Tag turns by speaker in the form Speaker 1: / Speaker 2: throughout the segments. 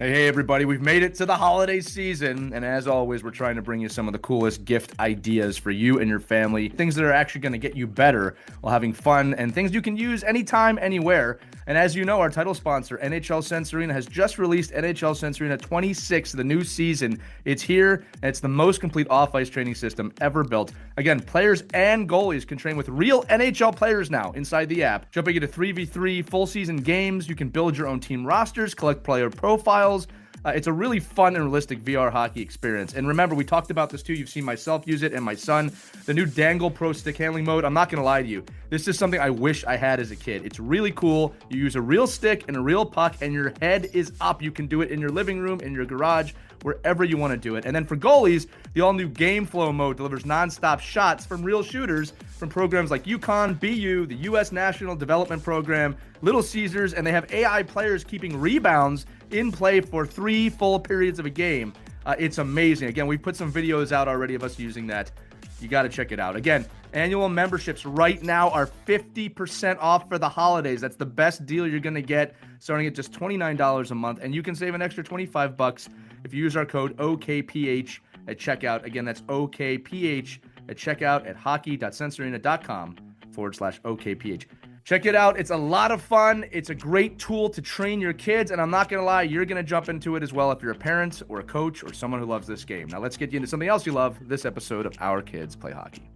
Speaker 1: Hey, everybody. We've made it to the holiday season. And as always, we're trying to bring you some of the coolest gift ideas for you and your family. Things that are actually going to get you better while having fun and things you can use anytime, anywhere. And as you know, our title sponsor, NHL Sense Arena, has just released NHL Sense Arena 26, the new season. It's here, and it's the most complete off-ice training system ever built. Again, players and goalies can train with real NHL players now inside the app. Jumping into 3v3 full season games, you can build your own team rosters, collect player profiles. It's a really fun and realistic VR hockey experience. And remember, we talked about this too. You've seen myself use it and my son. The new Dangle Pro stick handling mode. I'm not going to lie to you. This is something I wish I had as a kid. It's really cool. You use a real stick and a real puck, and your head is up. You can do it in your living room, in your garage, wherever you want to do it. And then for goalies, the all-new Game Flow mode delivers non-stop shots from real shooters from programs like UConn, BU, the U.S. National Development Program, Little Caesars, and they have AI players keeping rebounds in play for 3 full periods of a game. It's amazing. Again, we put some videos out already of us using that. You got to check it out. Again, annual memberships right now are 50% off for the holidays. That's the best deal you're going to get, starting at just $29 a month. And you can save an extra $25 if you use our code OKPH at checkout. Again, that's OKPH at checkout at hockey.sensorarena.com/OKPH. Check it out. It's a lot of fun. It's a great tool to train your kids. And I'm not going to lie, you're going to jump into it as well if you're a parent or a coach or someone who loves this game. Now let's get you into something else you love, this episode of Our Kids Play Hockey.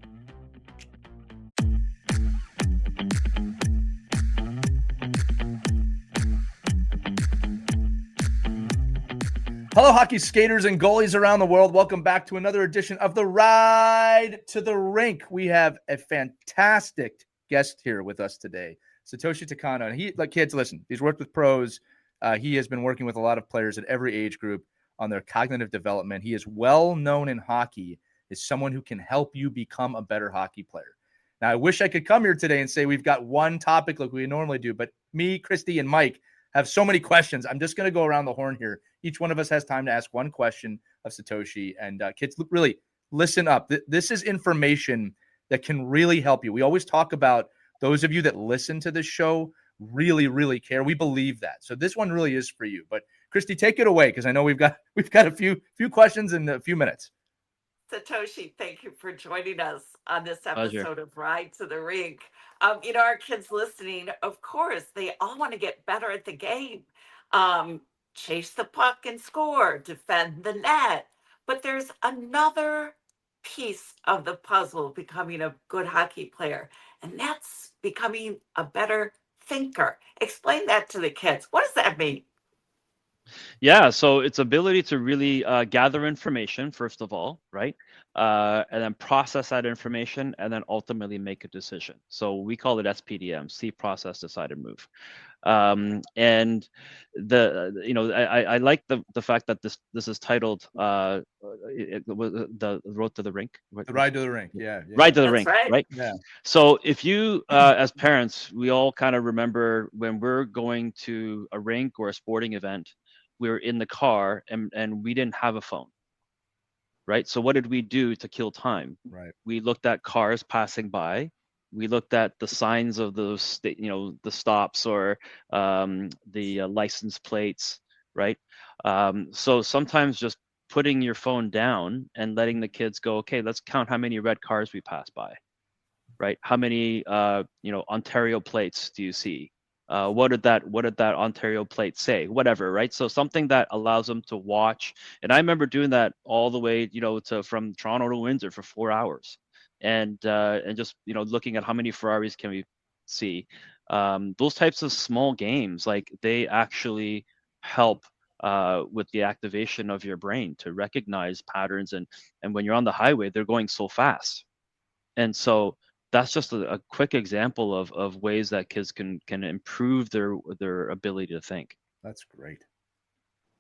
Speaker 1: Hello, hockey skaters and goalies around the world. Welcome back to another edition of the Ride to the Rink. We have a fantastic guest here with us today, Satoshi Takano. And he, like, kids, listen, he's worked with pros. He has been working with a lot of players at every age group on their cognitive development. He is well known in hockey as someone who can help you become a better hockey player. Now, I wish I could come here today and say we've got one topic like we normally do, but me, Christie, and Mike have so many questions. I'm just going to go around the horn here. Each one of us has time to ask one question of Satoshi. And kids, really listen up. This is information that can really help you. We always talk about those of you that listen to this show really, really care. We believe that. So this one really is for you. But Christy, take it away, because I know we've got a few questions in a few minutes.
Speaker 2: Satoshi, thank you for joining us on this
Speaker 3: Pleasure.
Speaker 2: episode of Ride to the Rink. Our kids listening, of course, they all want to get better at the game. Chase the puck and score, defend the net. But there's another piece of the puzzle of becoming a good hockey player, and that's becoming a better thinker. Explain that to the kids. What does that mean?
Speaker 3: Yeah, so it's ability to really gather information, first of all, right? And then process that information and then ultimately make a decision. So we call it SPDM, see, process, decide, and move. And I like the fact that this is titled the Road to the Rink.
Speaker 1: The Ride to the Rink, yeah.
Speaker 3: Ride to the
Speaker 2: That's
Speaker 3: Rink,
Speaker 2: right.
Speaker 3: right?
Speaker 1: Yeah.
Speaker 3: So if you, as parents, we all kind of remember when we're going to a rink or a sporting event, we were in the car and we didn't have a phone, right? So what did we do to kill time?
Speaker 1: Right.
Speaker 3: We looked at cars passing by. We looked at the signs of those, the stops or the license plates, right? So sometimes just putting your phone down and letting the kids go, okay, let's count how many red cars we pass by, right? How many Ontario plates do you see? What did that Ontario plate say? Whatever, right? So something that allows them to watch. And I remember doing that all the way, from Toronto to Windsor for 4 hours, and just looking at how many Ferraris can we see. Those types of small games, like, they actually help with the activation of your brain to recognize patterns. And when you're on the highway, they're going so fast, and so that's just a quick example of ways that kids can improve their ability to think.
Speaker 1: That's great.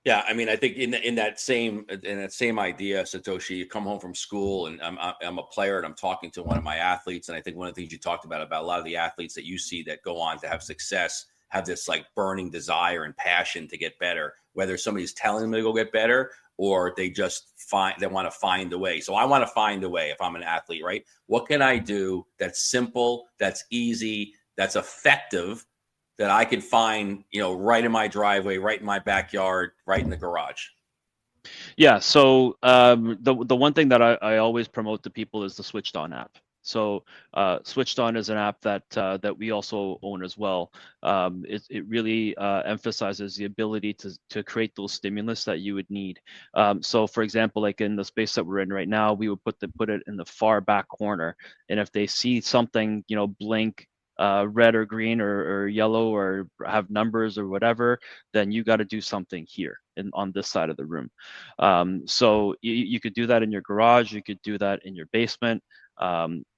Speaker 4: Yeah, I mean, I think in that same idea, Satoshi, you come home from school, and I'm a player, and I'm talking to one of my athletes, and I think one of the things you talked about a lot of the athletes that you see that go on to have success have this like burning desire and passion to get better, whether somebody's telling them to go get better or they just want to find a way. So I want to find a way if I'm an athlete, right? What can I do that's simple, that's easy, that's effective, that I could find, right in my driveway, right in my backyard, right in the garage?
Speaker 3: Yeah. So the one thing that I always promote to people is the Switched On app. So Switched On is an app that we also own as well. It really emphasizes the ability to create those stimulus that you would need. So for example, like in the space that we're in right now, we would put it in the far back corner, and if they see something, blink red or green or yellow or have numbers or whatever, then you got to do something here on this side of the room. So you could do that in your garage, you could do that in your basement.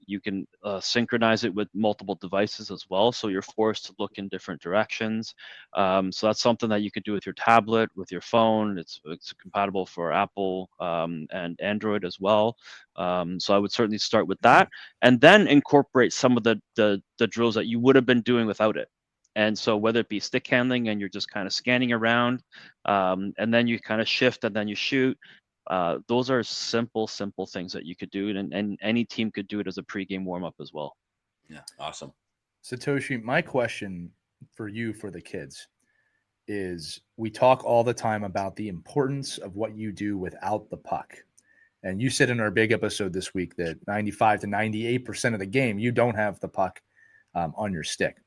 Speaker 3: You can synchronize it with multiple devices as well, so you're forced to look in different directions. So that's something that you could do with your tablet, with your phone. It's compatible for Apple and Android as well. So I would certainly start with that, and then incorporate some of the drills that you would have been doing without it. And so whether it be stick handling and you're just kind of scanning around, and then you kind of shift and then you shoot. Those are simple things that you could do, and any team could do it as a pregame warm-up as well.
Speaker 4: Yeah, awesome.
Speaker 1: Satoshi, my question for you, for the kids, is we talk all the time about the importance of what you do without the puck. And you said in our big episode this week that 95 to 98% of the game, you don't have the puck on your stick.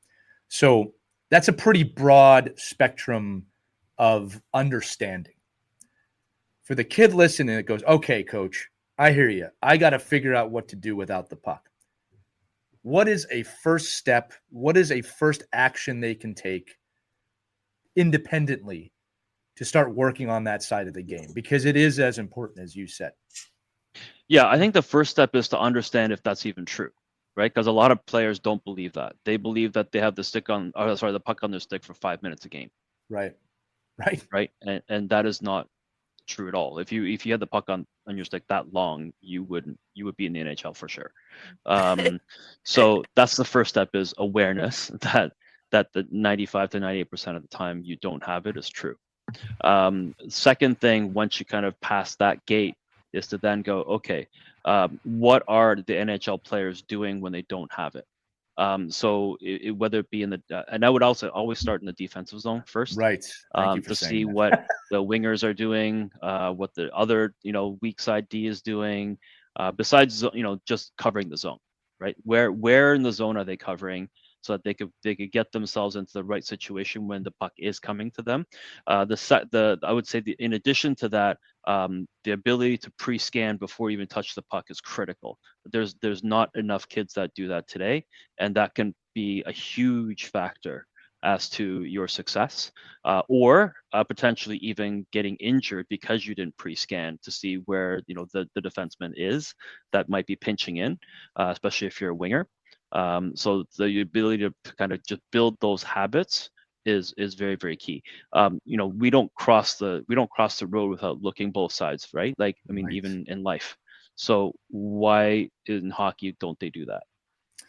Speaker 1: So that's a pretty broad spectrum of understanding. For the kid listening, it goes, okay, coach, I hear you. I got to figure out what to do without the puck. What is a first step? What is a first action they can take independently to start working on that side of the game? Because it is as important as you said.
Speaker 3: Yeah, I think the first step is to understand if that's even true, right? Because a lot of players don't believe that. They believe that they have the puck on their stick for 5 minutes a game.
Speaker 1: Right.
Speaker 3: And that is not true at all. If you had the puck on your stick that long, you would be in the NHL for sure. So that's the first step, is awareness that the 95 to 98% of the time you don't have it is true. Second thing, once you kind of pass that gate, is to then go, okay, what are the NHL players doing when they don't have it? So whether it be in and I would also always start in the defensive zone first,
Speaker 1: right? Thank you for
Speaker 3: to
Speaker 1: saying
Speaker 3: see
Speaker 1: that.
Speaker 3: what the wingers are doing, what the other weak side D is doing, besides just covering the zone, right? Where in the zone are they covering, so that they could get themselves into the right situation when the puck is coming to them. I would say in addition to that, the ability to pre-scan before you even touch the puck is critical. There's not enough kids that do that today, and that can be a huge factor as to your success, or potentially even getting injured because you didn't pre-scan to see where the defenseman is that might be pinching in, especially if you're a winger. So the ability to kind of just build those habits is very, very key. We don't cross the road without looking both sides, right? Like, I mean,
Speaker 1: Right.
Speaker 3: even in life. So why in hockey don't they do that,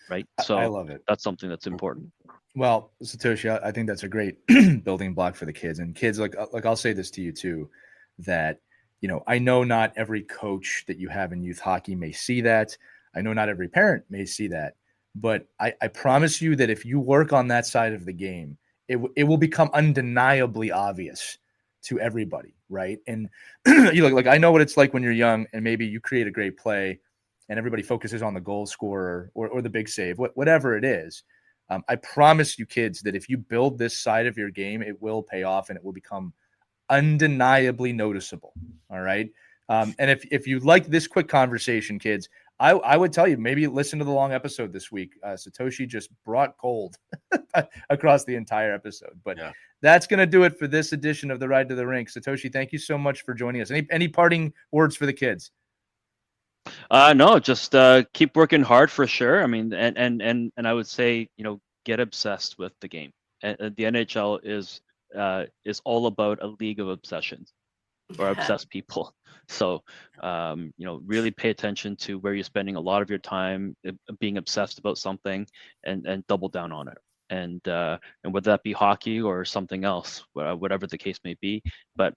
Speaker 3: right? So
Speaker 1: I love it.
Speaker 3: That's something that's important.
Speaker 1: Well, Satoshi, I think that's a great building block for the kids. And kids, like I'll say this to you too, that I know not every coach that you have in youth hockey may see that. I know not every parent may see that. But I promise you that if you work on that side of the game, it will become undeniably obvious to everybody, right? And like I know what it's like when you're young and maybe you create a great play and everybody focuses on the goal scorer or the big save, whatever it is. I promise you, kids, that if you build this side of your game, it will pay off and it will become undeniably noticeable. All right. And if you like this quick conversation, kids, I would tell you, maybe listen to the long episode this week. Satoshi just brought gold across the entire episode. But yeah, that's going to do it for this edition of the Ride to the Rink. Satoshi, thank you so much for joining us. Any parting words for the kids?
Speaker 3: No, just keep working hard for sure. I mean, and I would say, get obsessed with the game. And the NHL is all about a league of obsessions or obsessed people. So, really pay attention to where you're spending a lot of your time being obsessed about something, and double down on it. And whether that be hockey or something else, whatever the case may be, but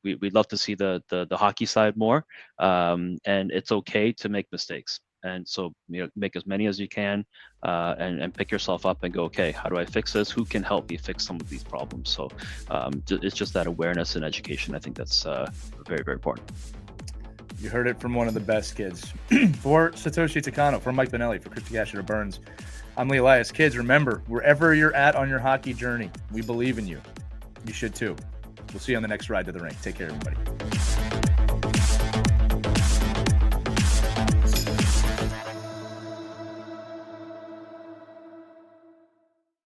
Speaker 3: we'd love to see the hockey side more, and it's okay to make mistakes. And so, make as many as you can, and pick yourself up and go, okay, how do I fix this? Who can help me fix some of these problems? So it's just that awareness and education. I think that's very, very important.
Speaker 1: You heard it from one of the best kids. For Satoshi Takano, for Mike Benelli, for Christie Gasher Burns, I'm Lee Elias. Kids, remember, wherever you're at on your hockey journey, we believe in you. You should too. We'll see you on the next ride to the rink. Take care, everybody.